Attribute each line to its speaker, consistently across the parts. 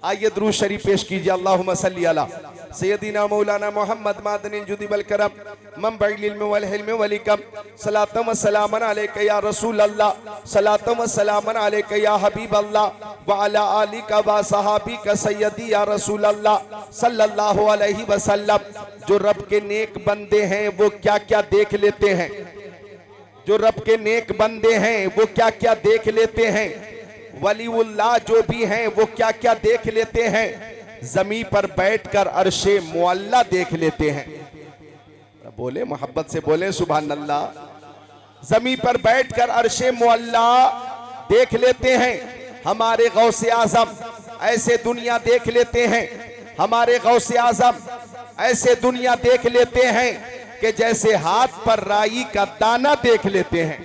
Speaker 1: आइए दुरूद शरीफ पेश कीजिए। अल्लाहुम्मा सल्ली अला सय्यदिना मौलाना मोहम्मद मादनिल जुदी वल करम मंबइल इल्म वल हिल्म वल हिकम सलातम व सलामन अलैका या रसूल अल्लाह सलातम व सलामन अलैका या हबीब अल्लाह व अला आलिका व सहाबिका सय्यदी या रसूल अल्लाह सल्लल्लाहु अलैहि वसल्लम। जो रब के नेक बंदे हैं वो क्या क्या देख लेते हैं, जो रब के नेक बंदे हैं वो क्या क्या देख लेते हैं, वलीउल्लाह जो भी हैं वो क्या क्या देख लेते हैं, जमी पर बैठकर अर्शे मुअल्ला देख लेते हैं। बोले मोहब्बत से बोले सुभान अल्लाह। जमी पर बैठकर अर्शे मुअल्ला देख लेते हैं। हमारे गौसे आजम ऐसे दुनिया देख लेते हैं, हमारे गौसे आजम ऐसे दुनिया देख लेते हैं कि जैसे हाथ पर राई का दाना देख लेते हैं,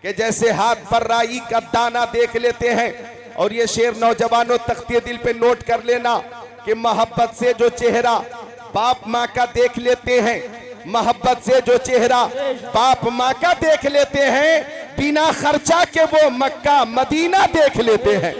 Speaker 1: कि जैसे हाथ पर राई का दाना देख लेते हैं। और ये शेर नौजवानों तख्ते दिल पे नोट कर लेना कि मोहब्बत से जो चेहरा बाप माँ का देख लेते हैं, मोहब्बत से जो चेहरा बाप माँ का देख लेते हैं, बिना खर्चा के वो मक्का मदीना देख लेते हैं,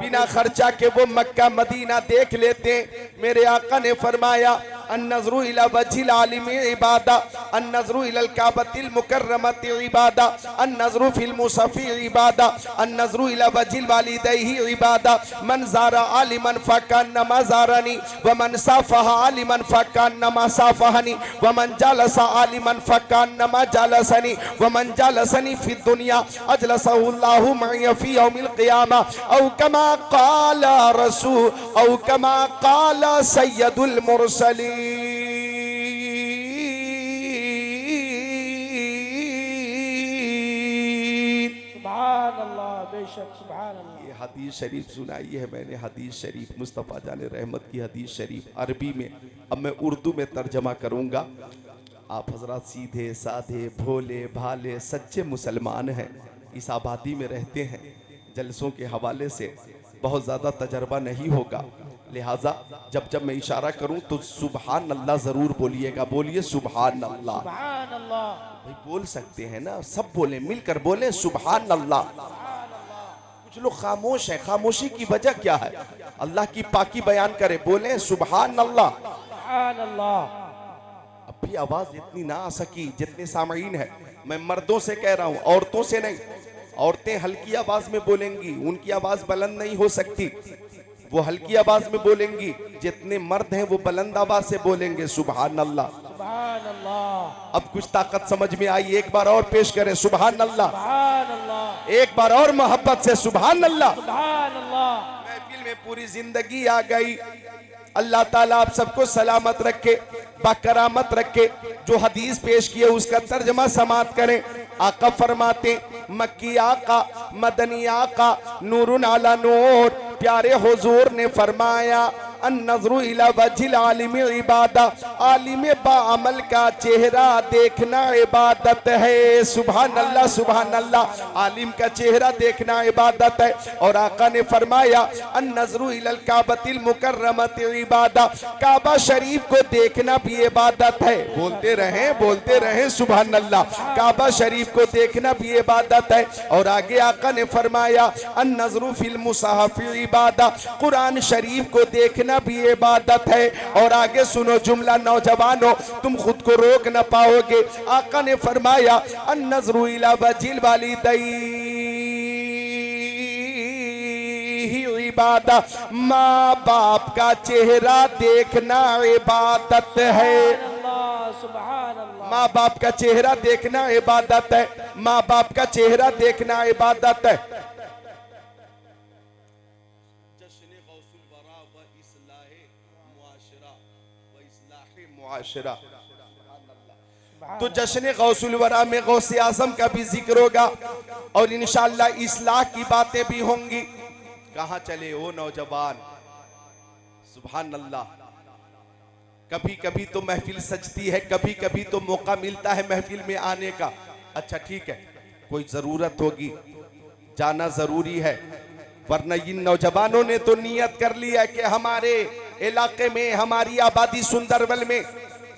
Speaker 1: बिना खर्चा के वो मक्का मदीना देख लेते हैं। मेरे आका ने फरमाया अन्नज़्रु इला वज्हिल आलिमी इबादा, अन्नज़्रु इलल काबतिल मुकर्रमति इबादा, अन्नज़्रु फिल मुसफ़ी इबादा, अन्नज़्रु इला वज्हिल वालिदैहि इबादा। मन ज़ारा आलिमन फ़कन्नमा ज़ारनी व मन साफ़हा आलिमन फ़कन्नमा साफ़हनी व मन जलसा आलिमन फ़कन्नमा जलसनी व मन जलसनी फ़ी दुनिया अजलसहुल्लाहु मई फ़ी यौमिल क़ियामा औ कमा क़ाला रसूल औ कमा क़ाला सय्यदुल मुरसलीन।
Speaker 2: बेशक सुभान अल्लाह।
Speaker 1: ये हदीस शरीफ सुनाई है मैंने, हदीस शरीफ मुस्तफ़ा जाने रहमत की हदीस शरीफ अरबी में। अब मैं उर्दू में तर्जमा करूंगा। आप हजरात सीधे साधे भोले भाले सच्चे मुसलमान हैं, इस आबादी में रहते हैं, जलसों के हवाले से बहुत ज़्यादा तजर्बा नहीं होगा, लिहाजा जब जब मैं इशारा करूं तो सुभान अल्लाह ज़रूर बोलिएगा। बोलिए सुभान अल्लाह।
Speaker 2: सुभान अल्लाह।
Speaker 1: भाई बोल सकते हैं ना, सब बोले, मिलकर बोले सुभान अल्लाह। कुछ लोग खामोश हैं, खामोशी की वजह क्या है? अल्लाह की पाकी बयान करे, बोले सुभान अल्लाह।
Speaker 2: सुभान अल्लाह।
Speaker 1: अब भी आवाज इतनी ना आ सकी जितने सामईन है। मैं मर्दों से कह रहा हूं, औरतों से नहीं। औरतें हल्की आवाज में बोलेंगी, उनकी आवाज बुलंद नहीं हो सकती, वो हल्की आवाज में बोलेंगी। जितने मर्द हैं वो बुलंद आवाज से बोलेंगे सुभान अल्लाह।
Speaker 2: सुभान अल्लाह।
Speaker 1: अब कुछ ताकत समझ में आई, एक बार और पेश करें सुभान अल्लाह।
Speaker 2: सुभान अल्लाह।
Speaker 1: एक बार और मोहब्बत से सुभान अल्लाह।
Speaker 2: सुभान अल्लाह।
Speaker 1: महफिल में पूरी जिंदगी आ गई। अल्लाह ताला आप सबको सलामत रखे, बाकरामत रखे। जो हदीस पेश किए उसका तर्जमा समात करें। आका फरमाते, मक्की आका मदनी आका नूरुन अला नूर, प्यारे हुजूर ने फरमाया अन्नज़्रु इला वज्हिल आलिम इबादा, आलिम बाअमल का चेहरा देखना इबादत है। सुभान अल्लाह सुभान अल्लाह। आलिम का चेहरा देखना इबादत है। और आका ने फरमाया अन्नज़्रु इलल काबतिल मुकर्रमति इबादा, काबा शरीफ को देखना भी इबादत है। बोलते रहें सुभान अल्लाह। काबा शरीफ को देखना भी इबादत है। और आगे आका ने फरमाया अन्नज़्रु फिल मुसहफ़ि इबादा, कुरान शरीफ को देखना भी इबादत है। और आगे सुनो जुमला नौजवानों, तुम खुद को रोक न पाओगे। आका ने फरमाया अन्नज़्रु इला वज्हिल वालिदैहि इबादा, माँ बाप का चेहरा देखना इबादत है।
Speaker 2: सुभान अल्लाह।
Speaker 1: माँ बाप का चेहरा देखना इबादत है। माँ बाप का चेहरा देखना इबादत है। तो जश्न गौसुल वरा में गौसे आजम का भी जिक्र होगा और इंशाअल्लाह इस्लाह की बातें भी होंगी। कहाँ चले वो नौजवान? सुभान अल्लाह। कभी कभी तो महफिल सजती है, कभी कभी तो मौका मिलता है महफिल में आने का। अच्छा ठीक है, कोई जरूरत होगी, जाना जरूरी है, वरना इन नौजवानों ने तो नियत कर लिया कि हमारे इलाके में, हमारी आबादी सुंदरबल में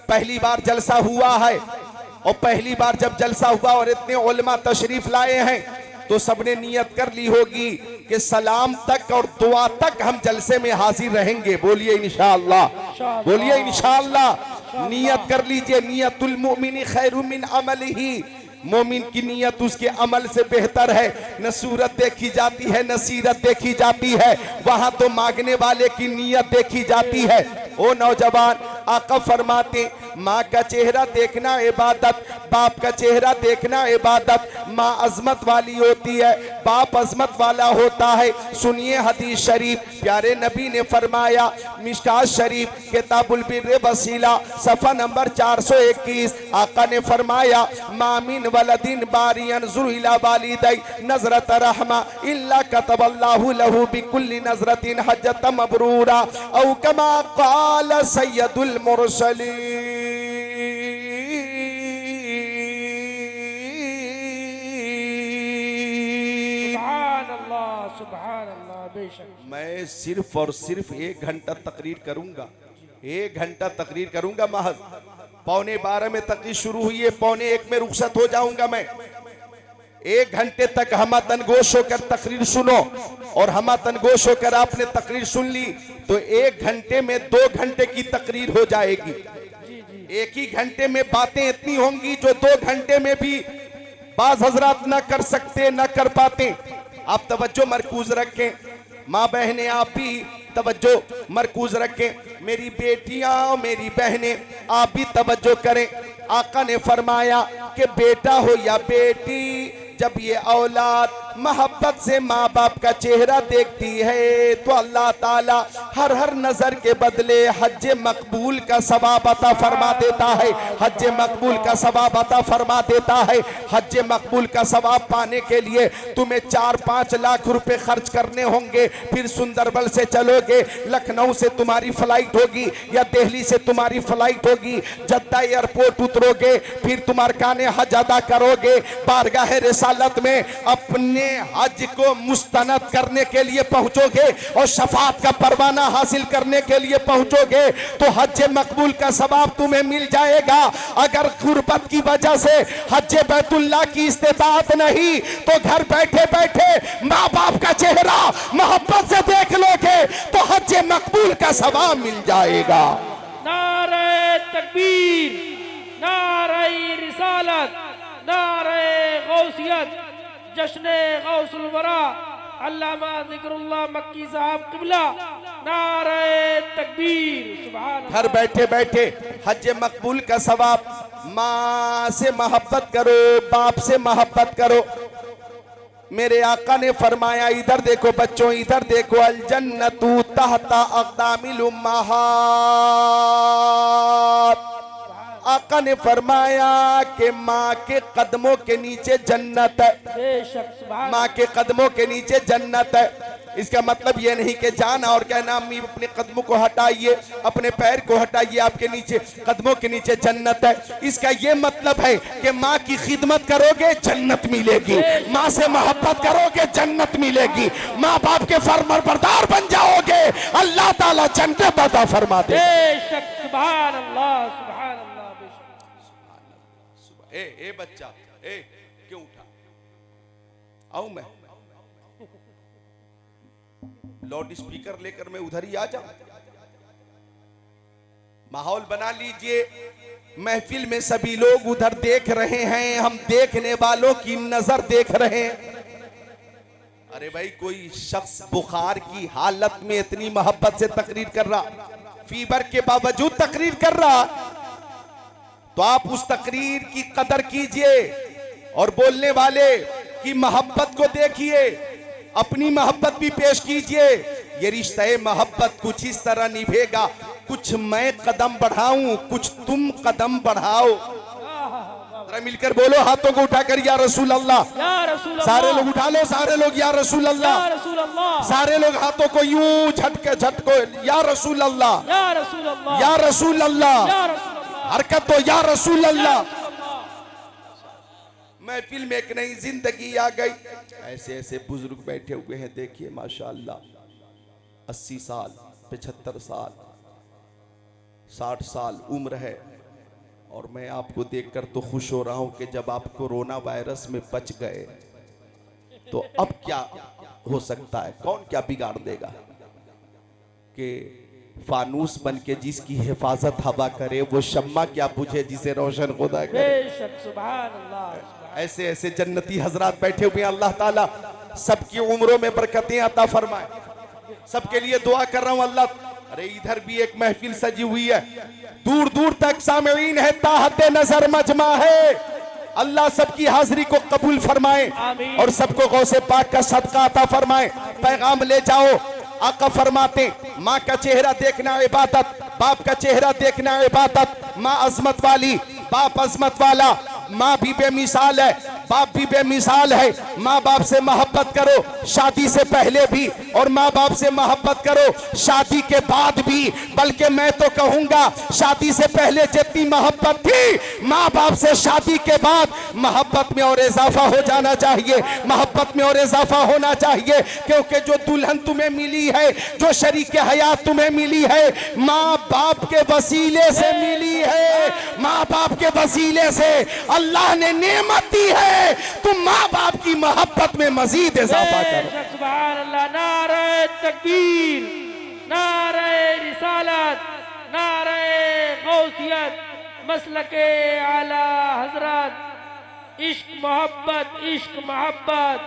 Speaker 1: पहली बार जलसा हुआ है। और पहली बार जब जलसा हुआ और इतने उलमा तशरीफ लाए हैं तो सबने नियत कर ली होगी कि सलाम तक और दुआ तक हम जलसे में हाजिर रहेंगे। बोलिए इंशाअल्लाह, बोलिए इंशाअल्लाह। नियत कर लीजिए, नियतुल मुमिनी खैरु मिन अमलिही। मोमिन की नियत उसके अमल से बेहतर है। न सूरत देखी जाती है न सीरत देखी जाती है, वहां तो मांगने वाले की नियत देखी जाती है। ओ नौजवान, आका फरमाते माँ का चेहरा देखना इबादत, बाप का चेहरा देखना इबादत। माँ अजमत वाली होती है, बाप अजमत वाला होता है। सुनिए हदीस शरीफ, प्यारे नबी ने फरमाया, मिशकात शरीफ किताबुल बिर्र वसीला सफ़ा नंबर 421, आका ने फरमाया मामिन वलदिन बारियन जुइला वालिदै नजरत रहमा इल्ला कतबल्लाहु लहू बिकुल्ली नजरतिन हज्जत मबरूरा औ कमा क़ाल सय्यदुल मुरसलीन।
Speaker 2: सुभान अल्लाह, बेशक।
Speaker 1: मैं सिर्फ और सिर्फ 1 घंटा तकरीर करूंगा, 1 घंटा तकरीर करूंगा महज। 11:15 में तकरीर शुरू हुई है, 12:45 में रुखसत हो जाऊंगा मैं। 1 घंटे तक हम तनगोश होकर तकरीर सुनो, और हम तनगोश होकर आपने तकरीर सुन ली तो 1 घंटे में 2 घंटे की तकरीर हो जाएगी। 1 ही घंटे में बातें इतनी होंगी जो 2 घंटे में भी बाज हजरात न कर सकते, न कर पाते। आप तवज्जो मरकूज रखें, माँ बहनें आप भी तवज्जो मरकूज रखें। मेरी बेटियां, मेरी बहनें आप भी तवज्जो करें। आका ने फरमाया कि बेटा हो या बेटी, जब ये औलाद मोहब्बत से माँ बाप का चेहरा देखती है तो अल्लाह ताला हर नजर के बदले हज मकबूल का सवाब अता फरमा देता है। हज मकबूल का सवाब अता फरमा देता है। हज मकबूल का सवाब पाने के लिए तुम्हें 4-5 लाख रुपए खर्च करने होंगे। फिर सुंदरबन से चलोगे, लखनऊ से तुम्हारी फ्लाइट होगी या दिल्ली से तुम्हारी फ्लाइट होगी, जद्दा एयरपोर्ट उतरोगे, फिर तुम अरकाने हज अदा करोगे, बारगाह रिसालत में अपने हज को मुस्तनद करने के लिए पहुंचोगे और शफाअत का परवाना हासिल करने के लिए पहुंचोगे तो हज मकबूल का सवाब तुम्हें मिल जाएगा। अगर गुर्बत की वजह से हज बैतुल्लाह की इस्तेताअत नहीं तो घर बैठे बैठे माँ बाप का चेहरा मोहब्बत से देख लोगे तो हज मकबूल का सवाब मिल जाएगा।
Speaker 2: नारे तकबीर, नारे रिसालत, नारे गौसियत, जश्ने गौसुल वरा अल्लामा ज़िक्रुल्लाह मक्की साहब क़िबला, नारे तकबीर, सुभान अल्लाह।
Speaker 1: घर बैठे बैठे हज मकबूल का सवाब। माँ से मोहब्बत करो, बाप से मोहब्बत करो। मेरे आका ने फरमाया, इधर देखो बच्चों, इधर देखो, अल जन्नतु तहता अक़दामिल उम्महात। आका ने फरमाया कि माँ के कदमों के नीचे जन्नत है। माँ के कदमों के नीचे जन्नत है। इसका मतलब ये नहीं कि जाना और कहना अम्मी अपने कदमों को हटाइए, अपने पैर को हटाइए, आपके नीचे कदमों के नीचे जन्नत है। इसका ये मतलब है कि माँ की खिदमत करोगे जन्नत मिलेगी, माँ से मोहब्बत करोगे जन्नत मिलेगी, माँ बाप के फरमाबरदार बन जाओगे, अल्लाह ताला जन्नत अता फरमा दे।
Speaker 2: सुभान अल्लाह, सुभान अल्लाह।
Speaker 1: ए बच्चा, ए क्यों उठा? आऊं मैं? लाउड स्पीकर लेकर मैं उधर ही आ जाऊं? माहौल बना लीजिए। महफिल में सभी लोग उधर देख रहे हैं, हम देखने वालों की नजर देख रहे हैं। अरे भाई, कोई शख्स बुखार की हालत में इतनी मोहब्बत से तकरीर कर रहा, फीवर के बावजूद तकरीर कर रहा, तो आप उस तकरीर की कदर कीजिए और बोलने वाले की मोहब्बत को देखिए, अपनी मोहब्बत भी पेश कीजिए। ये रिश्ता मोहब्बत कुछ इस तरह निभेगा, कुछ मैं कदम बढ़ाऊं, कुछ तुम कदम बढ़ाओ। जरा मिलकर बोलो, हाथों को उठाकर या रसूल अल्लाह। सारे लोग उठा लो, सारे लोग या रसूल अल्लाह। सारे लोग हाथों को यूं झटको या रसूल अल्लाह, या रसूल अल्लाह। हरकत तो या रसूल अल्लाह। महफिल में एक नई जिंदगी आ गई। ऐसे ऐसे बुजुर्ग बैठे हुए हैं, देखिए माशाअल्लाह, 80 साल, 75 साल, 60 साल उम्र है। और मैं आपको देखकर तो खुश हो रहा हूं कि जब आप कोरोना वायरस में बच गए तो अब क्या हो सकता है, कौन क्या बिगाड़ देगा कि फानूस बन के जिसकी हिफाजत हवा करे वो शम्मा क्या बुझे जिसे रोशन खुदा करे।
Speaker 2: बेशक सुभान अल्लाह।
Speaker 1: ऐसे ऐसे जन्नती हजरात बैठे हुए हैं, अल्लाह ताला सबकी उम्रों में बरकतें अता फरमाए। सबके लिए दुआ कर रहा हूं अल्लाह। अरे इधर भी एक महफिल सजी हुई है, दूर दूर तक सामईन है, ताहते नजर मजमा है। अल्लाह सबकी हाजिरी को कबूल फरमाए और सबको गौसे पाक का सदका अता फरमाए। पैगाम ले जाओ। आका फरमाते माँ का चेहरा देखना इबादत, बाप का चेहरा देखना इबादत। माँ अजमत वाली, बाप अजमत वाला। माँ भी बेमिसाल है, बाप भी बेमिसाल है। माँ बाप से मोहब्बत करो शादी से पहले भी, और माँ बाप से मोहब्बत करो शादी के बाद भी। बल्कि मैं तो कहूँगा शादी से पहले जितनी मोहब्बत थी माँ बाप से शादी के बाद मोहब्बत में और इजाफा हो जाना चाहिए, मोहब्बत में और इजाफा होना चाहिए। क्योंकि जो दुल्हन तुम्हें मिली है, जो शरीक हयात तुम्हें मिली है, माँ बाप के वसीले से मिली है। माँ बाप के वसीले से अल्लाह ने नेमत दी है, तुम माँ बाप की मोहब्बत में मजीद इजाफा करो।
Speaker 2: सुभान अल्लाह। नारे तकबीर, नारे रिसालत, नारे गौसियत, मसलके आला हजरत, इश्क मोहब्बत, इश्क मोहब्बत,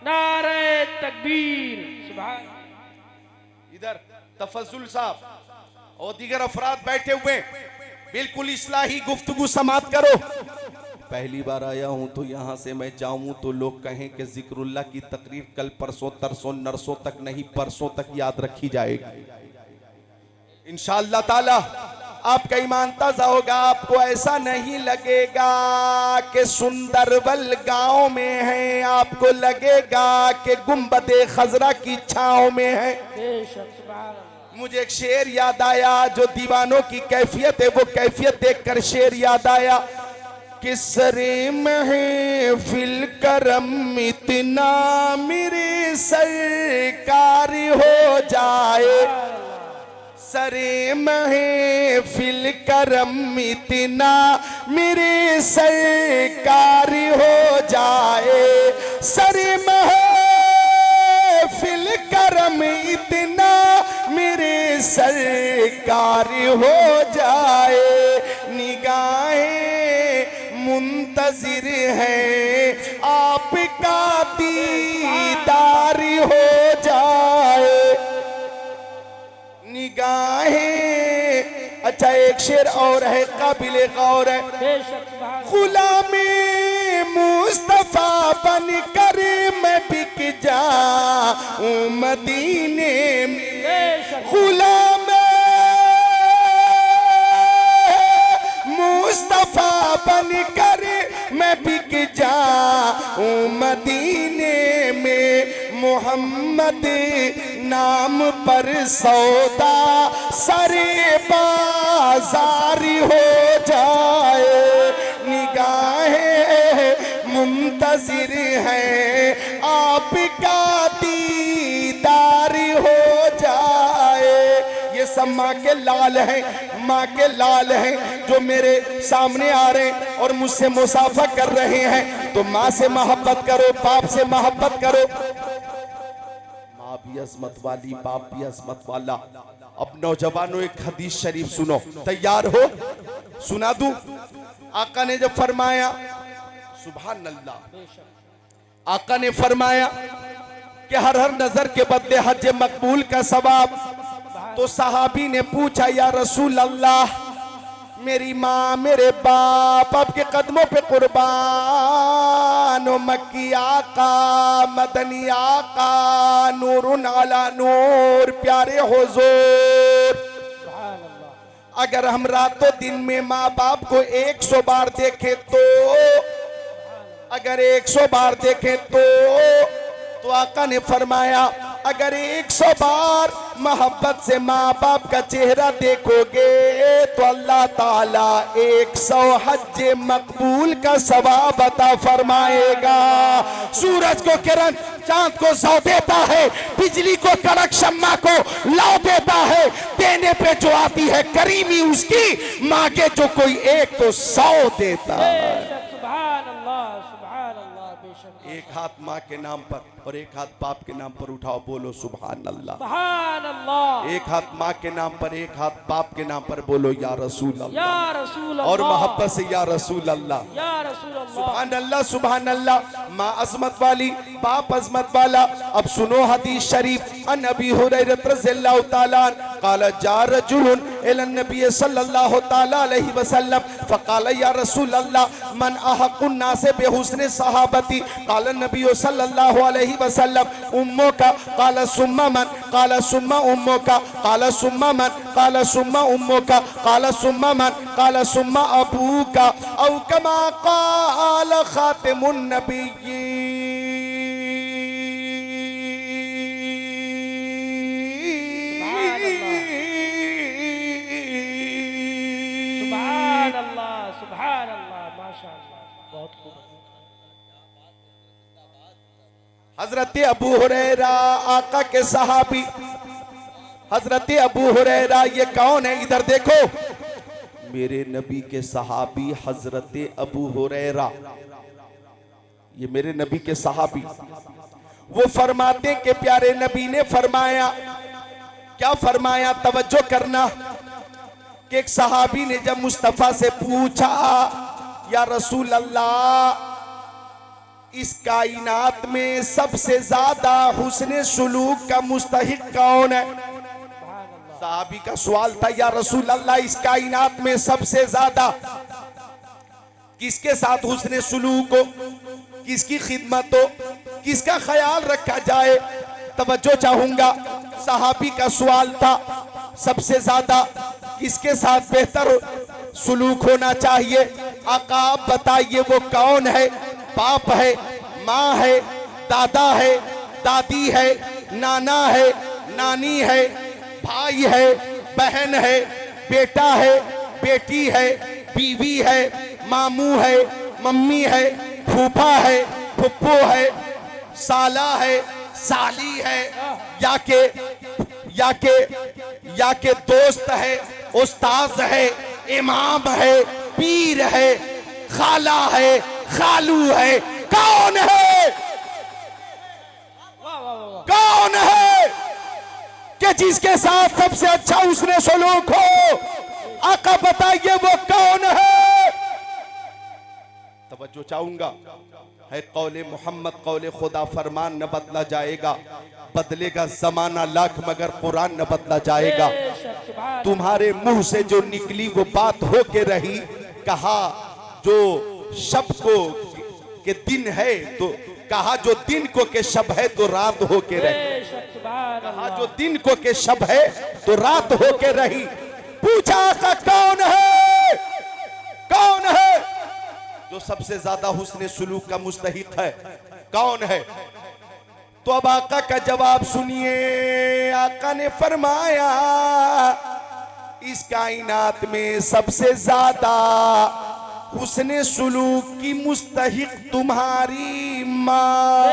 Speaker 2: नारे तकबीर। सुभान।
Speaker 1: इधर तफज्जुल साहब और दीगर अफराद बैठे हुए, बिल्कुल इस्लाही गुफ्तगू समात करो। पहली बार आया हूं तो यहां से मैं जाऊं तो लोग कहें कि जिक्रुल्लाह की तकरीर कल परसों तरसों नरसों तक नहीं, परसों तक याद रखी जाएगी इंशाअल्लाह ताला। आपका ईमान ताजा होगा, आपको ऐसा नहीं लगेगा कि सुंदरबल गांव में है, आपको लगेगा कि गुंबदे खजरा की छांव में है। मुझे एक शेर याद आया, जो दीवानों की कैफियत है वो कैफियत देखकर शेर याद आया। किसरे महफिल करम इतना मेरे सरकार हो जाए, सरे महफिल करम इतना मेरे सरकार हो जाए, सरे महफिल करम इतना मेरे सरकार हो जाए। निगाहें मुंतजिर है आपका दीदार हो जाए, निगाहें। अच्छा एक शेर और है काबिले गौर है। गुलामे मुस्तफा बन कर मैं बिक जाऊं मदीने में, गुलाम मुस्तफा बन कर मैं बिक जाऊं मदीने में। मोहम्मद नाम पर सौदा सरे बाजार हो जाए, निगाहें मुंतजिर है आपका दीदार हो जाए। ये सब माँ के लाल हैं, माँ के लाल हैं जो मेरे सामने आ रहे हैं और मुझसे मुसाफा कर रहे हैं। तो माँ से मोहब्बत करो, बाप से मोहब्बत करो। माँ भी अजमत वाली, बाप भी अजमत वाला। अब नौजवानों एक हदीस शरीफ सुनो, तैयार हो? सुना दूं? आका ने जब फरमाया, सुभान अल्लाह, आका ने फरमाया कि हर हर नजर के बदले हज मकबूल का सवाब। तो सहाबी ने पूछा, या रसूल अल्लाह, मेरी माँ मेरे बाप आपके कदमों पे कुर्बान, मक्की आका मदनी आका नूरुन अला नूर प्यारे हुजूर, अगर हम रातों दिन में माँ बाप को 100 बार देखें तो, अगर 100 बार देखें तो आका ने फरमाया अगर 100 बार मोहब्बत से माँ बाप का चेहरा देखोगे तो अल्लाह ताला 100 हज मकबूल का सवाब अता फरमाएगा। सूरज को किरण, चांद को सौ देता है, बिजली को कड़क, शम्मा को लौ देता है। देने पे जो आती है करीमी उसकी, मांगे जो कोई एक तो 100 देता है।
Speaker 2: सुभान अल्लाह, सुभान अल्लाह। बेशक
Speaker 1: एक हाथ माँ के नाम पर और एक हाथ बाप के नाम पर उठाओ, बोलो सुभान अल्लाह।
Speaker 2: सुभान अल्लाह।
Speaker 1: एक हाथ माँ के नाम पर, एक हाथ बाप के नाम पर, बोलो या रसूल अल्लाह।
Speaker 2: या रसूल अल्लाह।
Speaker 1: और मोहब्बत से या रसूल अल्लाह।
Speaker 2: या रसूल अल्लाह।
Speaker 1: सुभान अल्लाह, सुभान अल्लाह। माँ अजमत वाली, बाप अजमत वाला। अब सुनो हदीस शरीफ, अन अबी हुरैरा रज़ियल्लाहु ताला क़ाल जा रजुलन इला नबी सल्लल्लाहु ताला अलैहि वसल्लम फ़क़ाल या रसूल अल्लाह मन अहक़्क़ुन नास बिहुस्नि सहाबती क़ाल नबी सल्लल्लाहु अलैहि वसल्लम उम्मुका क़ाल सुम्मा मन क़ाल सुम्मा उम्मुका क़ाल सुम्मा मन क़ाल सुम्मा उम्मुका क़ाल सुम्मा मन क़ाल सुम्मा अबूका औ कमा क़ाल ख़ातिमुन नबिय्यीन।
Speaker 2: सुभान अल्लाह, सुभान अल्लाह, माशाअल्लाह, बहुत खूब।
Speaker 1: हजरत अबू हुरैरा आका के सहाबी, हजरत अबू हुरैरा ये कौन है? इधर देखो, मेरे नबी के सहाबी हजरत अबू हुरैरा, ये मेरे नबी के सहाबी। वो फरमाते कि प्यारे नबी ने फरमाया, क्या फरमाया? तवज्जो करना कि एक सहाबी ने जब मुस्तफा से पूछा, या रसूल अल्लाह इस कायनात में सबसे ज्यादा हुस्न सुलूक का मुस्तहिक कौन है? सहाबी का सवाल था, या रसूल अल्लाह इस कायनात में सबसे ज्यादा किसके साथ हुस्न सुलूक हो, किसकी खिदमत हो, किसका ख्याल रखा जाए? तवज्जो चाहूंगा, सहाबी का सवाल था सबसे ज्यादा किसके साथ बेहतर सुलूक होना चाहिए? आका आप बताइए वो कौन है? बाप है, माँ है, दादा है, दादी है, नाना है, नानी है, भाई है, बहन है, बेटा है, बेटी है, बीवी है, मामू है, मम्मी है, फूफा है, फुप्पो है, साला है, साली है, या के दोस्त है, उस्ताद है, इमाम है, पीर है, खाला है, खालू है। कौन है? कौन है कि जिसके साथ सबसे अच्छा उसने सलूक हो? आका बताइए वो कौन है? तवज्जो चाहूंगा, है कौले मोहम्मद कौले खुदा, फरमान न बदला जाएगा, बदलेगा जमाना लाख मगर कुरान न बदला जाएगा। तुम्हारे मुंह से जो निकली वो बात हो के रही, कहा जो शब को के दिन है तो कहा जो दिन को के शब है तो रात हो के रही, कहा जो दिन को के शब है तो रात हो के रही। पूछा आका कौन है? कौन है जो सबसे ज्यादा हुस्न सुलूक का मुस्तहिक है? कौन है? तो अब आका का जवाब सुनिए। आका ने फरमाया इस कायनात में सबसे ज्यादा हुस्न सुलूक की मुस्तहिक तुम्हारी माँ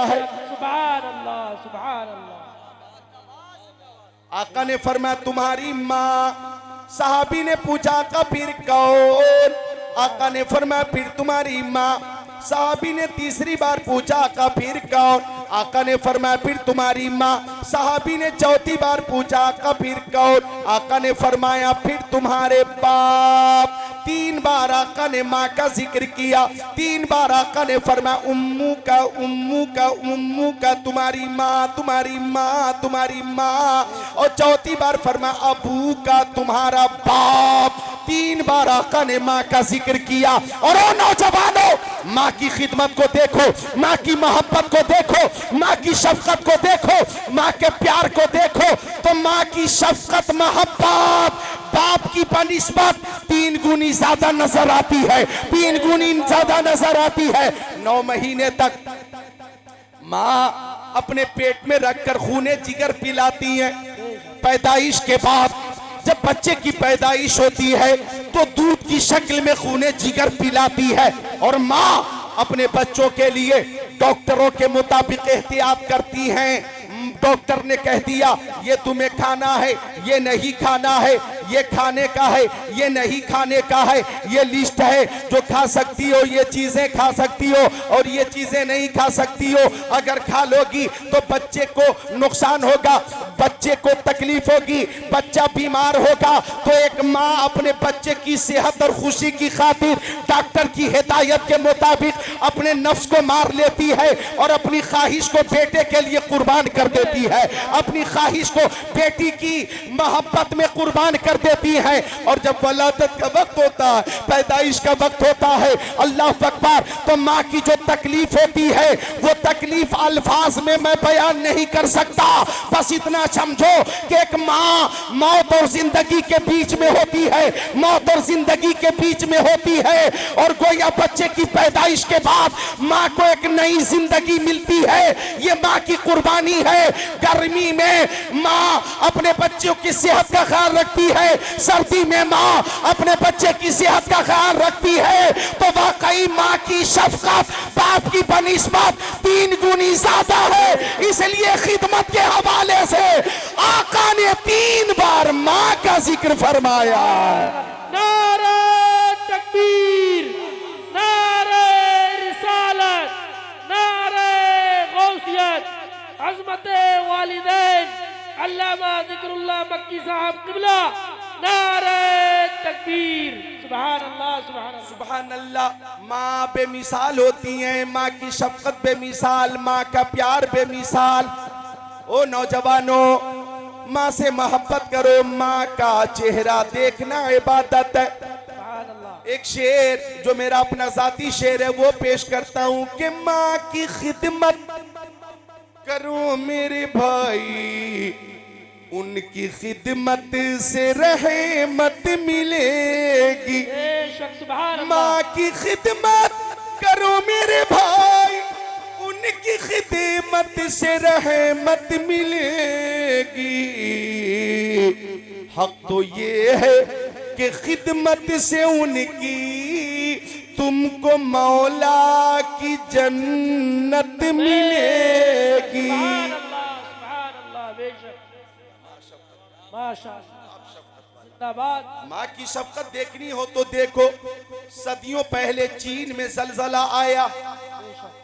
Speaker 1: है।
Speaker 2: सुभान अल्लाह, सुभान अल्लाह।
Speaker 1: आका ने फरमाया तुम्हारी माँ। सहाबी ने पूछा आका फिर कौन? आका ने फरमाया फिर तुम्हारी माँ। सहाबी ने तीसरी बार पूछा आका फिर कौन? आका ने फरमाया फिर तुम्हारी माँ। सहाबी ने चौथी बार पूछा आका फिर कौन? आका ने फरमाया फिर तुम्हारे बाप। 3 बार आका ने माँ का जिक्र किया। 3 बार आका ने फरमाया उम्मू का, उम्मू का, उम्मू का, तुम्हारी माँ, तुम्हारी माँ, तुम्हारी माँ। और चौथी बार फरमाया अबू का, तुम्हारा बाप। 3 बार आका ने माँ का जिक्र किया। और ओ नौजवानों, माँ की खिदमत को देखो, माँ की मोहब्बत को देखो, माँ की शफकत को देखो, माँ के प्यार को देखो। तो माँ की शफकत मोहब्बत बाप की बनिस्बत 3 गुनी ज्यादा नजर आती है, 3 गुनी ज्यादा नजर आती है। 9 महीने तक माँ अपने पेट में रखकर खूने जिगर पिलाती है। पैदाइश के बाद जब बच्चे की पैदाइश होती है तो दूध की शक्ल में खूने जिगर पिलाती है। और माँ अपने बच्चों के लिए डॉक्टरों के मुताबिक एहतियात करती हैं। डॉक्टर ने कह दिया ये तुम्हें खाना है, ये नहीं खाना है, ये खाने का है, ये नहीं खाने का है, ये लिस्ट है। जो खा सकती हो ये चीजें खा सकती हो और ये चीजें नहीं खा सकती हो। अगर खा लोगी तो बच्चे को नुकसान होगा, बच्चे को तकलीफ होगी, बच्चा बीमार होगा। तो एक माँ अपने बच्चे की सेहत और खुशी की खातिर डॉक्टर की हिदायत के मुताबिक अपने नफ्स को मार लेती है और अपनी ख्वाहिश को बेटे के लिए कुर्बान कर देती है, अपनी ख्वाहिश को बेटी की मोहब्बत में कुर्बान कर देती है। और जब वलादत का वक्त होता है, पैदाइश का वक्त होता है, अल्लाह अकबर, तो माँ की जो तकलीफ होती है वो तकलीफ अल्फाज में मैं बयान नहीं कर सकता। बस इतना समझो कि एक माँ मौत और जिंदगी के बीच में होती है, मौत और जिंदगी के बीच में होती है। और गोया बच्चे की पैदाइश के बाद माँ को एक नई जिंदगी मिलती है, ये माँ की कुर्बानी है। गर्मी में माँ अपने बच्चों की सेहत का ख्याल रखती है, सर्दी में माँ अपने बच्चे की सेहत का ख्याल रखती है। तो वाकई माँ की शफकत बाप की बनिस्बत 3 गुनी ज्यादा है। इसलिए खिदमत के हवाले से आका ने 3 बार माँ का जिक्र फरमाया।
Speaker 2: नारे तकबीर, नारे रिसालत, नारे गौसियत, अज़मते वालिदैन अल्लामा ज़िक्रुल्लाह मक्की साहब क़िबला, नारे तकबीर। सुभान अल्लाह, सुभान अल्लाह,
Speaker 1: सुभान अल्लाह। माँ बेमिसाल होती हैं, माँ की शफकत बेमिसाल, माँ का प्यार बेमिसाल। ओ नौजवानों, माँ से मोहब्बत करो, माँ का चेहरा देखना इबादत है।
Speaker 2: सुभान अल्लाह।
Speaker 1: एक शेर जो मेरा अपना जाती शेर है वो पेश करता हूँ कि माँ की खिदमत करो मेरे भाई, उनकी खिदमत से रहमत मिलेगी।
Speaker 2: बेशक, सुभान अल्लाह।
Speaker 1: माँ की खिदमत करो मेरे भाई, उनकी खिदमत से रहमत मिलेगी। हक तो ये है कि खिदमत से उनकी तुमको मौला की जन्नत मिलेगी।
Speaker 2: सुभान अल्लाह, सुभान अल्लाह, बेशक, माशाअल्लाह, जिंदाबाद।
Speaker 1: माँ की शफकत देखनी हो तो देखो, सदियों पहले चीन में जलजला आया,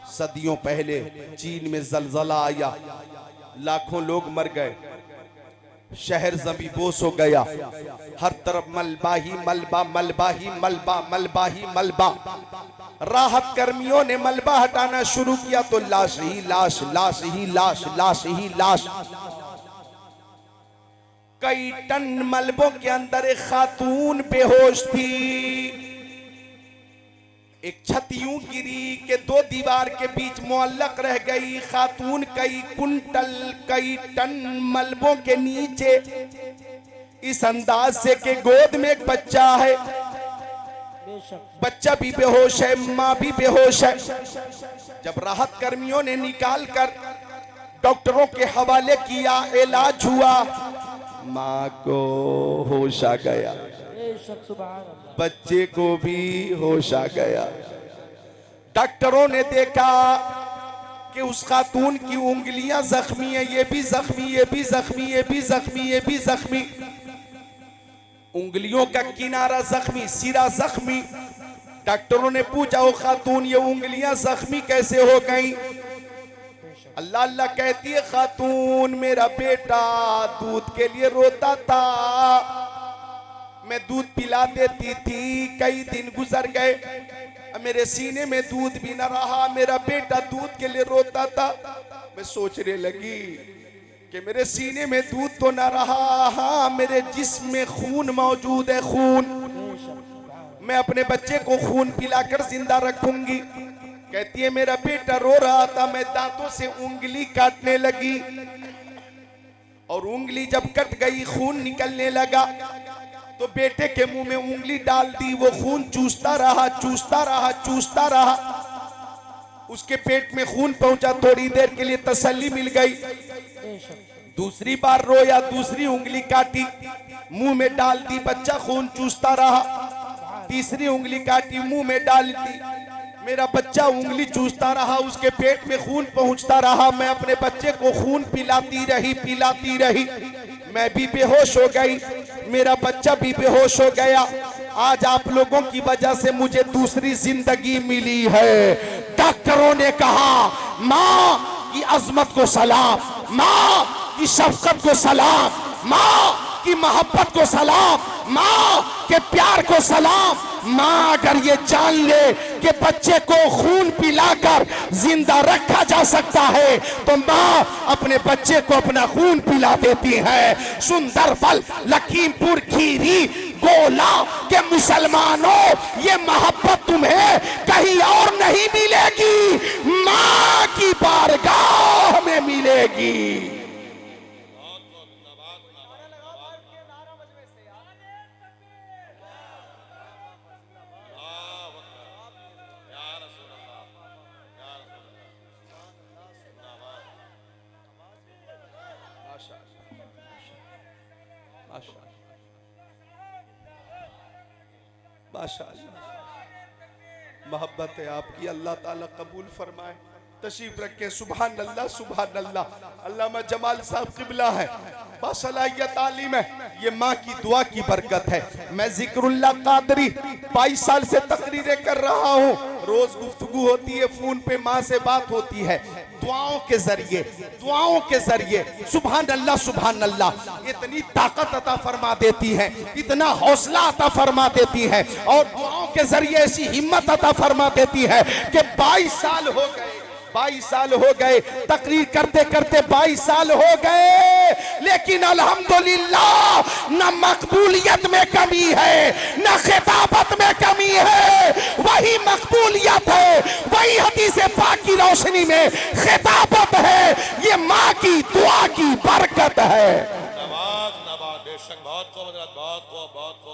Speaker 1: सदियों पहले चीन में जलजला आया, लाखों लोग मर गए, शहर जमी बोस हो गया, हर तरफ मलबा ही मलबा, मलबा ही मलबा, मलबा ही मलबा। राहत कर्मियों ने मलबा हटाना शुरू किया तो लाश ही लाश, लाश ही लाश, लाश ही लाश। कई टन मलबों के अंदर एक खातून बेहोश थी। एक छत यूं गिरी कि 2 दीवार के बीच मुअल्लक रह गई। खातून कई कुंटल, कई टन मलबों के नीचे, इस अंदाज से कि गोद में एक बच्चा है, बच्चा भी बेहोश है, माँ भी बेहोश है। जब राहत कर्मियों ने निकाल कर डॉक्टरों के हवाले किया, इलाज हुआ, माँ को होश आ गया,
Speaker 2: बेशक, सुभान अल्लाह।
Speaker 1: बच्चे को भी होश आ गया। डॉक्टरों ने देखा कि उस खातून की उंगलियां जख्मी है, ये भी जख्मी, ये भी जख्मी, ये भी जख्मी, ये भी जख्मी, उंगलियों का किनारा जख्मी, सिरा जख्मी। डॉक्टरों ने पूछा, ओ खातून ये उंगलियां जख्मी कैसे हो गई? अल्लाह अल्लाह कहती है खातून, मेरा बेटा दूध के लिए रोता था, मैं दूध पिला देती थी, कई दिन गुजर गए, मेरे सीने में दूध भी न रहा, मेरा बेटा दूध के लिए रोता था। मैं सोचने लगी कि मेरे सीने में दूध तो न रहा, हाँ मेरे जिस्म में खून मौजूद है, खून, मैं अपने बच्चे को खून पिलाकर जिंदा रखूंगी। कहती है मेरा बेटा रो रहा था, मैं दांतों से उंगली काटने लगी और उंगली जब कट गई खून निकलने लगा, तो बेटे के मुंह में उंगली डाल दी, वो खून चूसता रहा, चूसता रहा, चूसता रहा, उसके पेट में खून पहुंचा, थोड़ी देर के लिए तसल्ली मिल गई। दूसरी बार रोया, दूसरी उंगली काटी, मुंह में डाल दी, बच्चा खून चूसता रहा। तीसरी उंगली काटी, मुंह में डाल दी, मेरा बच्चा उंगली चूसता रहा, उसके पेट में खून पहुंचता रहा। मैं अपने बच्चे को खून पिलाती रही, पिलाती रही। मैं भी बेहोश हो गई, मेरा बच्चा भी बेहोश हो गया। आज आप लोगों की वजह से मुझे दूसरी जिंदगी मिली है। डॉक्टरों ने कहा माँ की अजमत को सलाम, माँ की शफकत को सलाम, माँ की मोहब्बत को सलाम, माँ के प्यार को सलाम। माँ अगर ये जान ले कि बच्चे को खून पिलाकर जिंदा रखा जा सकता है तो माँ अपने बच्चे को अपना खून पिला देती है। सुंदरबल, लखीमपुर खीरी, गोला के मुसलमानों, ये मोहब्बत तुम्हें कहीं और नहीं मिलेगी, माँ की बारगाह में मिलेगी। माशाअल्लाह, मोहब्बत है आपकी, अल्लाह ताला कबूल फरमाए। तशरीफ रखे। सुभान अल्लाह, सुभान अल्लाह। अल्लामा जमाल साहब किबला है, बासलाहियत तालीम है, ये माँ की दुआ की बरकत है। मैं जिक्रुल्लाह कादरी 22 साल से तकरीरें कर रहा हूँ, रोज गुफ्तगू होती है, फोन पे माँ से बात होती है, दुआओं के जरिए, दुआओं के जरिए। सुभान अल्लाह, सुभान अल्लाह। इतनी ताकत अता फरमा देती है, इतना हौसला अता फरमा देती है, और दुआओं के जरिए ऐसी हिम्मत अता फरमा देती है कि 22 साल हो गए, 22 साल हो गए, तकरीर करते करते 22 साल हो गए, लेकिन अल्हम्दुलिल्लाह न मकबूलियत में कमी है, न खिताबत में कमी है, वही मकबूलियत है, वही हदीस पाक की रोशनी में खिताबत है। ये माँ की दुआ की बरकत है।
Speaker 3: नवाज नवाज, बेशक बहुत को बहुत को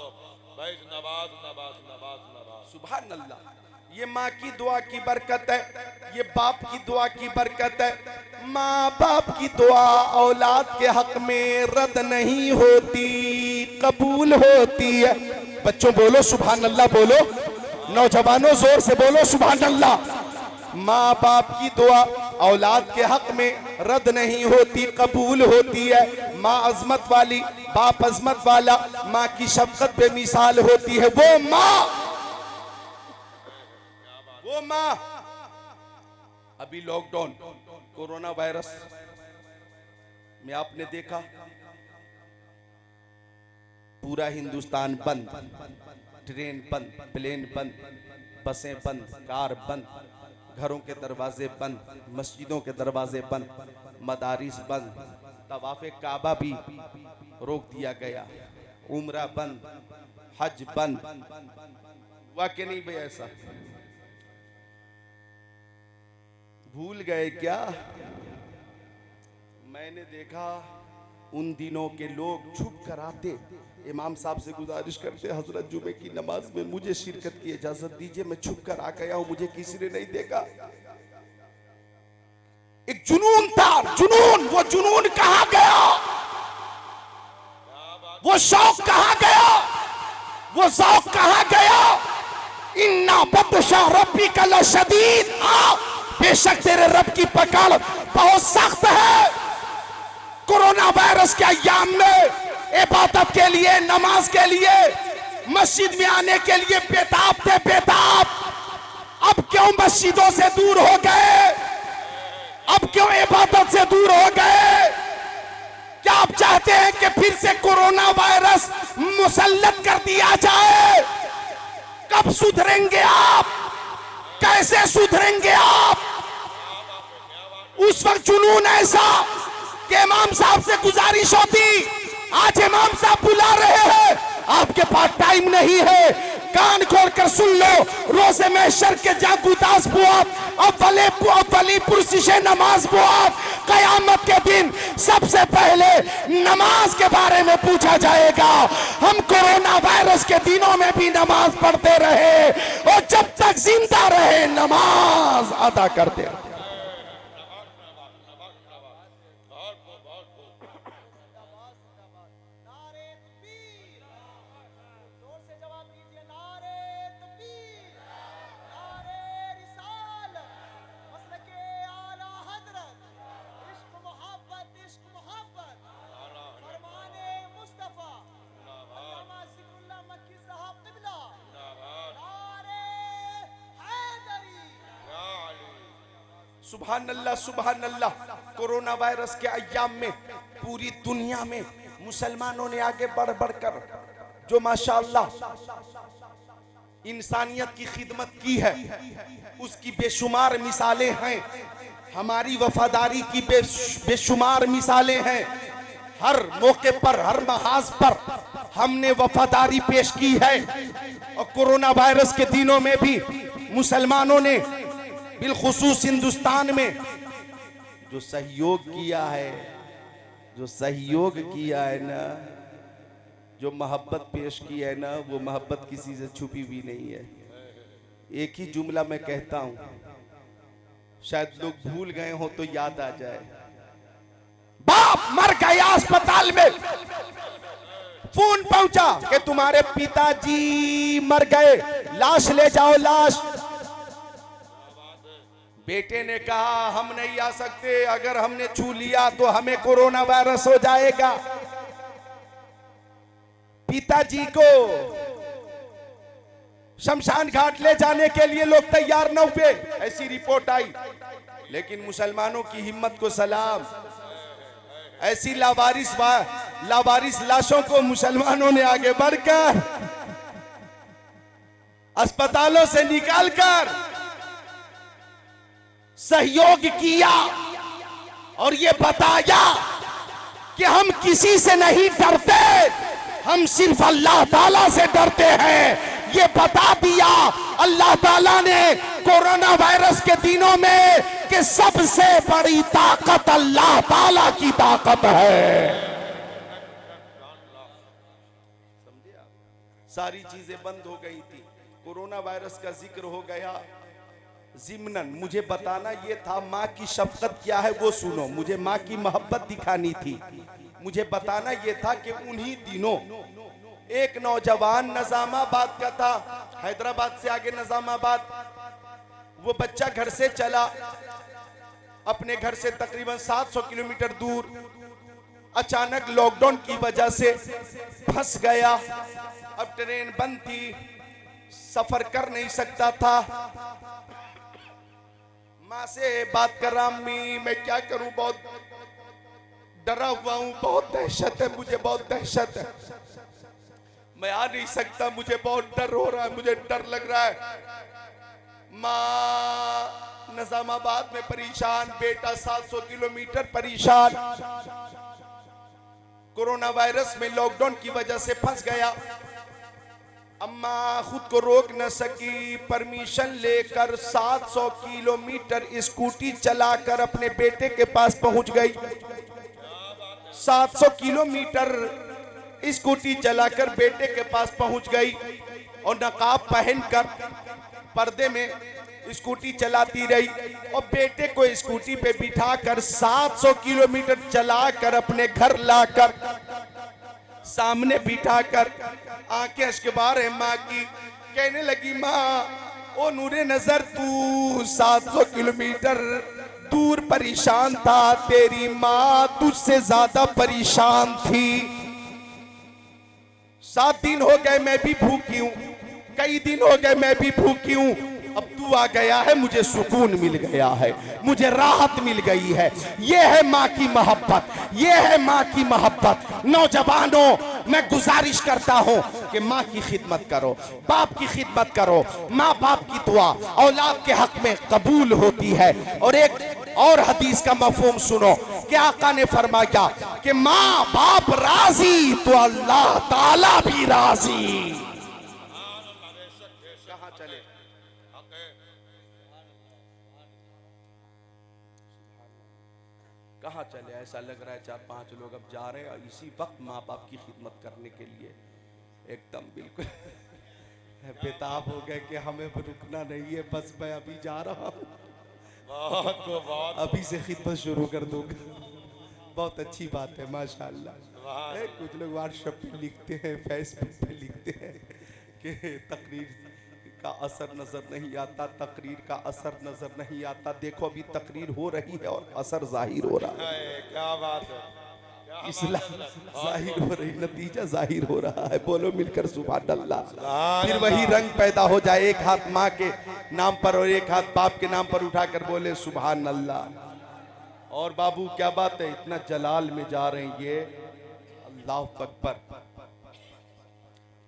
Speaker 3: भाई, नवाज नवाज नवाज नवाज।
Speaker 1: सुभान अल्लाह। ये माँ की दुआ की बरकत है, ये बाप की दुआ की बरकत है। माँ बाप की दुआ औलाद के हक में रद्द नहीं होती, कबूल होती है। बच्चों बोलो सुभान अल्लाह, बोलो, नौजवानों जोर से बोलो सुभान अल्लाह। माँ बाप की दुआ औलाद के हक में रद्द नहीं होती, कबूल होती है। माँ अजमत वाली, बाप अजमत वाला, माँ की शफकत बेमिसाल होती है। वो माँ, वो माँ, अभी लॉकडाउन, कोरोना वायरस में आपने देखा पूरा हिंदुस्तान बंद, ट्रेन बंद, प्लेन बंद, बसें बंद, कार बंद, घरों के दरवाजे बंद, मस्जिदों के दरवाजे बंद, मदारिस बंद, तवाफ़े काबा भी रोक दिया गया, उम्रा बंद, हज बंद। वाकई नहीं भाई, ऐसा भूल गए क्या? मैंने देखा उन दिनों के लोग छुप कर आते, इमाम साहब से गुजारिश करते, हजरत जुमे की नमाज में मुझे शिरकत की इजाजत दीजिए, मैं छुप कर आ गया हूं, मुझे किसी ने नहीं देखा। एक जुनून था, जुनून, वो जुनून कहां गया? वो शौक कहां गया? वो शौक कहां गया? इन्ना बत्शा रब्बिका लशदीद, बेशक तेरे रब की पकड़ बहुत सख्त है। कोरोना वायरस के अय्याम में इबादत के लिए, नमाज के लिए, मस्जिद में आने के लिए बेताब थे, बेताब। अब क्यों मस्जिदों से दूर हो गए? अब क्यों इबादत से दूर हो गए? क्या आप चाहते हैं कि फिर से कोरोना वायरस मुसल्लत कर दिया जाए? कब सुधरेंगे आप? कैसे सुधरेंगे आप? उस वक्त जुनून ऐसा कि इमाम साहब से गुजारिश होती, आज इमाम साहब बुला रहे हैं, आपके पास टाइम नहीं है, कान खोलकर सुन लो, रोज़े महशर के जागुदास बुआब, अव्वली पुरसिशे नमाज बुआब, कयामत के दिन सबसे पहले नमाज के बारे में पूछा जाएगा। हम कोरोना वायरस के दिनों में भी नमाज पढ़ते रहे और जब तक जिंदा रहे नमाज अदा करते रहे। सुभान अल्लाह सुभान अल्लाह। कोरोना वायरस के अय्याम में पूरी दुनिया में मुसलमानों ने आगे बढ़ बढ़कर जो माशाअल्लाह इंसानियत की खिदमत की है, उसकी बेशुमार मिसालें हैं। हमारी वफादारी की बेशुमार मिसालें हैं। हर मौके पर, हर महाज पर हमने वफादारी पेश की है। और कोरोना वायरस के दिनों में भी मुसलमानों ने बिलखुसूस हिंदुस्तान में जो सहयोग किया है, जो सहयोग किया है ना, जो मोहब्बत पेश की है ना, वो मोहब्बत किसी से छुपी भी नहीं है। एक ही जुमला मैं कहता हूं, शायद लोग भूल गए हो तो याद आ जाए। बाप मर गया अस्पताल में, फोन पहुंचा कि तुम्हारे पिताजी मर गए, लाश ले जाओ लाश। बेटे ने कहा हम नहीं आ सकते, अगर हमने छू लिया तो हमें कोरोना वायरस हो जाएगा। पिताजी को शमशान घाट ले जाने के लिए लोग तैयार न हुए, ऐसी रिपोर्ट आई। लेकिन मुसलमानों की हिम्मत को सलाम, ऐसी लावारिस लाशों को मुसलमानों ने आगे बढ़कर अस्पतालों से निकालकर सहयोग किया और ये बताया कि हम किसी से नहीं डरते, हम सिर्फ अल्लाह ताला से डरते हैं। ये बता दिया अल्लाह ताला ने कोरोना वायरस के दिनों में कि सबसे बड़ी ताकत अल्लाह ताला की ताकत है। सारी चीजें बंद हो गई थी, कोरोना वायरस का जिक्र हो गया। जिम्नन मुझे बताना ये था माँ की शफकत क्या है वो सुनो, मुझे माँ की मोहब्बत दिखानी थी। मुझे बताना ये था कि उन्हीं दिनों एक नौजवान निजामाबाद का था, हैदराबाद से आगे निजामाबाद, वो बच्चा घर से चला, अपने घर से तकरीबन 700 किलोमीटर दूर, अचानक लॉकडाउन की वजह से फंस गया। अब ट्रेन बंद थी, सफर कर नहीं सकता था। माँ से बात कर रहा, अम्मी मैं क्या करूं, बहुत डरा हुआ हूं, बहुत दहशत है, मुझे बहुत दहशत है, मैं आ नहीं सकता, मुझे बहुत डर हो रहा है, मुझे डर लग रहा है। माँ निजामाबाद में परेशान, बेटा 700 किलोमीटर परेशान, कोरोना वायरस में लॉकडाउन की वजह से फंस गया। अम्मा खुद को रोक न सकी, परमिशन लेकर 700 किलोमीटर स्कूटी चलाकर अपने बेटे के पास पहुंच गई। 700 किलोमीटर स्कूटी चलाकर बेटे के पास पहुंच गई और नकाब पहनकर पर्दे में स्कूटी चलाती रही और बेटे को स्कूटी पे बिठाकर 700 किलोमीटर चलाकर अपने घर लाकर सामने बिठाकर आंखें अश्कबार है माँ की, कहने लगी माँ ओ नूरे नजर तू 700 किलोमीटर दूर परेशान था, तेरी माँ तुझसे ज्यादा परेशान थी। 7 दिन हो गए मैं भी भूखी हूँ, कई दिन हो गए मैं भी भूखी हूँ, अब तू आ गया है, मुझे सुकून मिल गया है, मुझे राहत मिल गई है। ये है माँ की मोहब्बत, ये है माँ की मोहब्बत। नौजवानों मैं गुजारिश करता हूँ कि माँ की खिदमत करो, बाप की खिदमत करो। माँ बाप की दुआ औलाद के हक में कबूल होती है। और एक और हदीस का मफहूम सुनो कि आका ने फरमाया कि माँ बाप राजी तो अल्लाह ताला भी राजी। कहाँ चले? कहाँ चले? ऐसा लग रहा है 4-5 लोग अब जा रहे हैं इसी वक्त माँ बाप की खिदमत करने के लिए। एकदम बिल्कुल बेताब हो गए कि हमें रुकना नहीं है, बस मैं अभी जा रहा हूँ, अभी से खिदमत शुरू कर दूंगा। बहुत अच्छी बात है माशाअल्लाह। कुछ लोग व्हाट्सएप पे लिखते हैं, फेसबुक पे लिखते हैं कि तकरीर का असर नजर नहीं आता, तकरीर का असर नजर नहीं आता। देखो अभी तकरीर हो रही है और असर जाहिर हो रहा है।
Speaker 3: क्या बात है, क्या
Speaker 1: इस्लाम जाहिर हो रही, नतीजा जाहिर हो रहा है। बोलो मिलकर सुभान अल्लाह। फिर वही रंग पैदा हो जाए, एक हाथ माँ के नाम पर और एक हाथ बाप के नाम पर उठाकर बोले सुभान अल्लाह। और बाबू क्या बात है, इतना जलाल में जा रहे हैं ये, अल्लाह अकबर,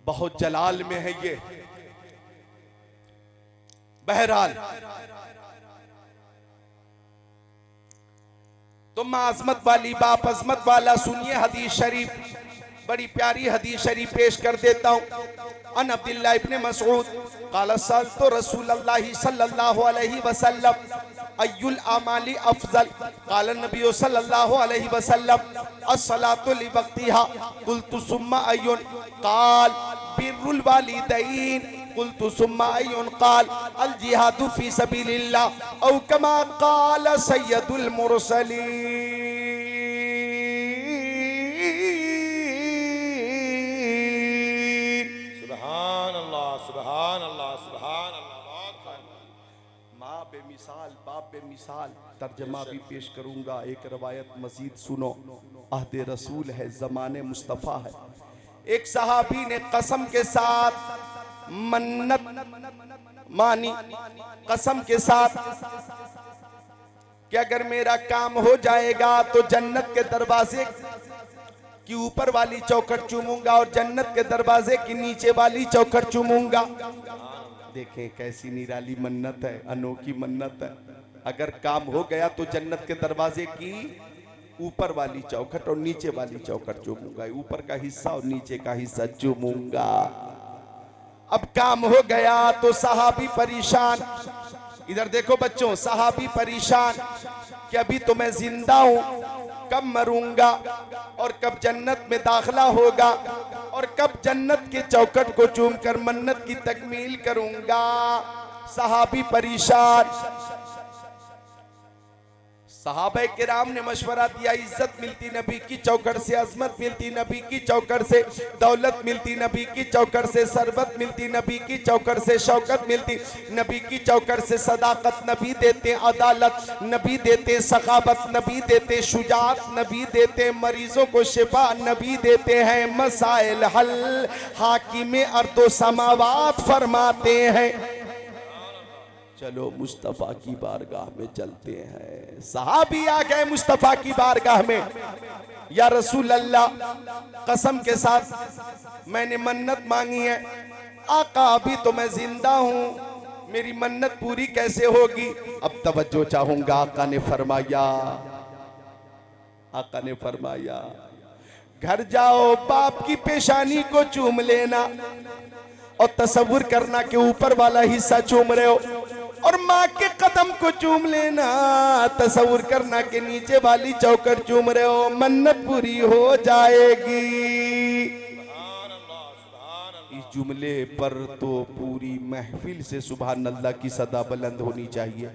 Speaker 1: बहुत जलाल में है ये। बहरहाल तो माँ अजमत वाली बाप अजमत वाला, सुनिए हदीस शरीफ, बड़ी प्यारी हदीस शरीफ पेश कर देता हूँ। अन अब्दुल्लाह इब्न मसऊद क़ाल सअलतु रसूलल्लाह सल्लल्लाहु अलैहि वसल्लम अय्युल आमाली अफजल क़ाल नबी सल्लल्लाहु अलैहि वसल्लम अस्सलातु लिवक्तिहा क़ुल्तु सुम्मा अय्युन क़ाल बिर्रुल वालिदैन क़ुल्तु सुम्मा अय्युन क़ाल अल जिहादु फी सबीलिल्लाह औ कमा क़ाल सय्यदुल मुरसलीन। माँ बेमिसाल बाप बेमिसाल, तर्जमा भी पेश करूंगा। एक रवायत मजीद सुनो, अहदे रसूल है, ज़माने मुस्तफ़ा है। एक सहाबी ने कसम के साथ मन्नत मानी, कसम के साथ कि अगर मेरा काम हो जाएगा तो जन्नत के दरवाजे की ऊपर वाली चौखट चूमूंगा और जन्नत के दरवाजे की नीचे वाली चौखट चूमूंगा। देखें कैसी निराली मन्नत है, अनोखी मन्नत है। अगर काम हो गया तो जन्नत के दरवाजे की ऊपर वाली चौखट और नीचे वाली चौखट चूमूंगा, ऊपर का हिस्सा और नीचे का हिस्सा चूमूंगा। अब काम हो गया तो सहाबी परेशान, इधर देखो बच्चों, सहाबी परेशान कि अभी तो मैं जिंदा हूं, कब मरूंगा और कब जन्नत में दाखिला होगा और कब जन्नत के चौखट को चूमकर मन्नत की तकमील करूंगा। सहाबी परेशान। सहाबा किराम ने मशवरा दिया, इज्जत मिलती नबी की चौखट से, अजमत मिलती नबी की चौखट से, दौलत मिलती नबी की चौखट से, सरबत मिलती नबी की चौखट से, शौकत मिलती नबी की चौखट से, सदाकत नबी देते, अदालत नबी देते, सखावत नबी देते, शुजात नबी देते, मरीजों को शिफा नबी देते हैं, मसाइल हल हाकिम अर्दो समावात फरमाते हैं। चलो मुस्तफ़ा की बारगाह में चलते हैं। सहाबी आ गए मुस्तफ़ा की बारगाह में, या रसूल अल्लाह, कसम के साथ मैंने मन्नत मांगी है, आका अभी तो मैं जिंदा हूं, मेरी मन्नत पूरी कैसे होगी? अब तवज्जो चाहूंगा। आका ने फरमाया घर जाओ, बाप की पेशानी को चूम लेना और तसव्वुर करना कि ऊपर वाला हिस्सा चूम रहे हो, और माँ के कदम को चूम लेना, तसव्वुर करना कि नीचे वाली चौखट चूम रहे हो, मन्नत पूरी हो जाएगी। इस जुमले पर तो पूरी महफिल से सुभान अल्लाह की सदा बुलंद होनी चाहिए।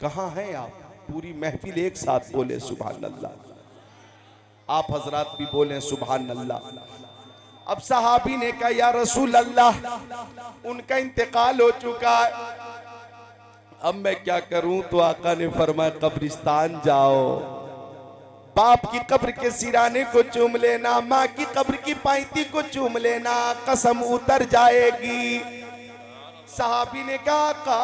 Speaker 1: कहाँ हैं आप? पूरी महफिल एक साथ बोले सुभान अल्लाह। आप हजरात भी बोले सुभान अल्लाह। अब सहाबी ने कहा या रसूल अल्लाह, उनका इंतकाल हो चुका है, अब मैं क्या करूं? तो आका ने फरमाया कब्रिस्तान जाओ, बाप की कब्र के सिराने को चूम लेना, माँ की कब्र की पायती को चूम लेना, कसम उतर जाएगी। सहाबी ने कहा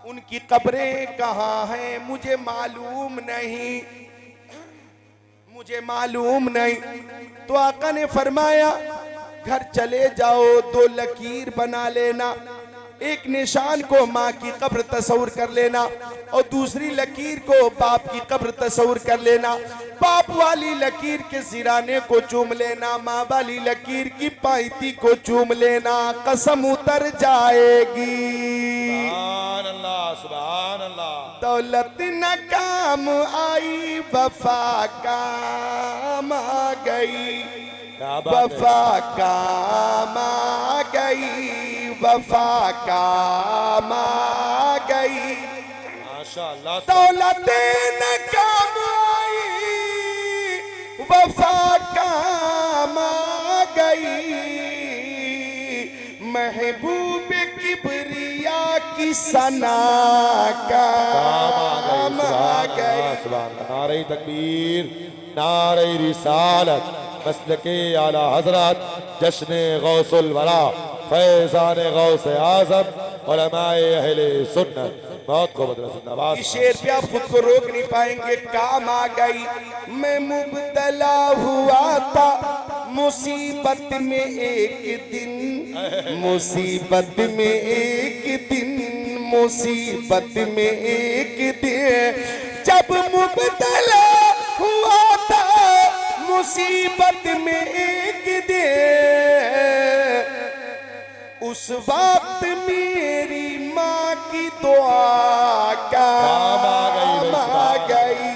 Speaker 1: उनकी कब्रें कहाँ हैं? मुझे मालूम नहीं, मुझे मालूम नहीं। तो आका ने फरमाया घर चले जाओ, 2 लकीर बना लेना, एक निशान को माँ की कब्र तस्वुर कर लेना और दूसरी लकीर को बाप की कब्र तस्वुर कर लेना। बाप वाली लकीर के सिराने को चूम लेना, माँ वाली लकीर की पायती को चूम लेना, कसम उतर जाएगी।
Speaker 3: सुभान अल्लाह, सुभान अल्लाह।
Speaker 1: दौलत न काम आई, वफा काम आ गई, वफा काम आ गई, वफा काम आ गई।
Speaker 3: माशाअल्लाह।
Speaker 1: दौलत न काम आई, वफा काम आ गई, महबूब किबरिया की की सना काम आ गई।
Speaker 3: नारे तकबीर, नारे रिसालत, मसलके आला हजरत, जश्न गौसुल वरा, फैजान गौस आजम, उलमाए अहले सुन्नत। बहुत को जिंदाबाद।
Speaker 1: इस शेर पे आप खुद को रोक नहीं पाएंगे। काम आ गई, मैं मुब्तला हुआ था मुसीबत में एक दिन, मुसीबत में एक दिन, मुसीबत में एक दिन, जब मुब्तला हुआ था मुसीबत में एक दिन, उस वक्त मेरी माँ की दुआ काम आ गई,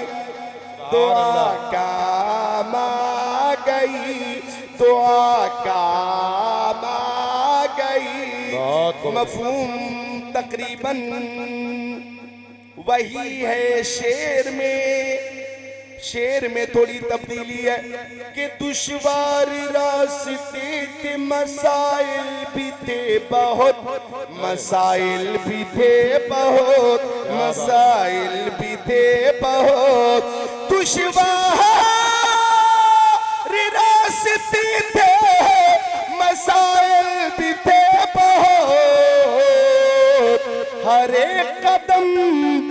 Speaker 1: दुआ काम आ गई, दुआ काम आ गई। मफहूम तकरीबन वही है शेर में। शेर में थोड़ी तब्दीली है कि दुश्वार रास्ते थे, मसाइल भी थे बहुत, मसाइल भी थे बहुत, मसाइल भी थे बहुत, दुश्वार रास्ते थे, मसाइल भी थे बहुत, हर एक कदम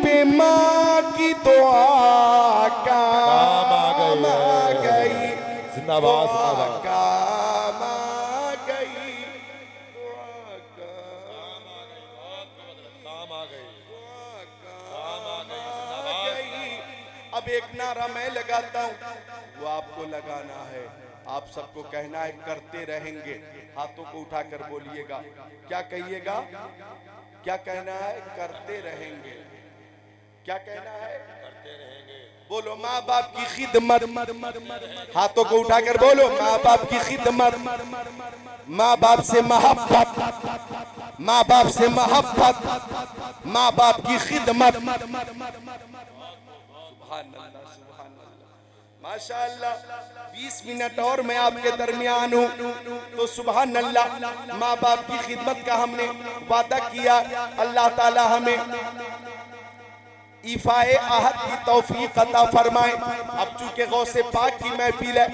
Speaker 1: पे माँ की दुआ काम आ गई,
Speaker 3: जिंदाबाद
Speaker 1: दुआ
Speaker 3: जिंदाबाद।
Speaker 1: काम आ गई, दुआ
Speaker 3: काम आ गई, काम आ गई,
Speaker 1: काम आ गई। अब एक नारा मैं लगाता हूँ, वो आपको लगाना है। आप सबको कहना है करते रहेंगे। हाथों को उठाकर बोलिएगा। क्या कहिएगा? क्या कहना है? करते रहेंगे। क्या कहना है?
Speaker 3: करते रहेंगे।
Speaker 1: बोलो माँ बाप की खिदमत। हाथों को उठाकर बोलो माँ बाप की खिदमत, माँ बाप से मोहब्बत, माँ बाप से मोहब्बत, माँ बाप की खिदमत। माशाअल्लाह 20 मिनट और मैं आपके दरमियान हूँ, तो सुभान अल्लाह। माँ बाप की खिदमत का हमने वादा किया, अल्लाह ताला हमें इफ़ाए अहद की तौफीक अता फरमाए। अब चूंकि गौसे पाक की महफिल है,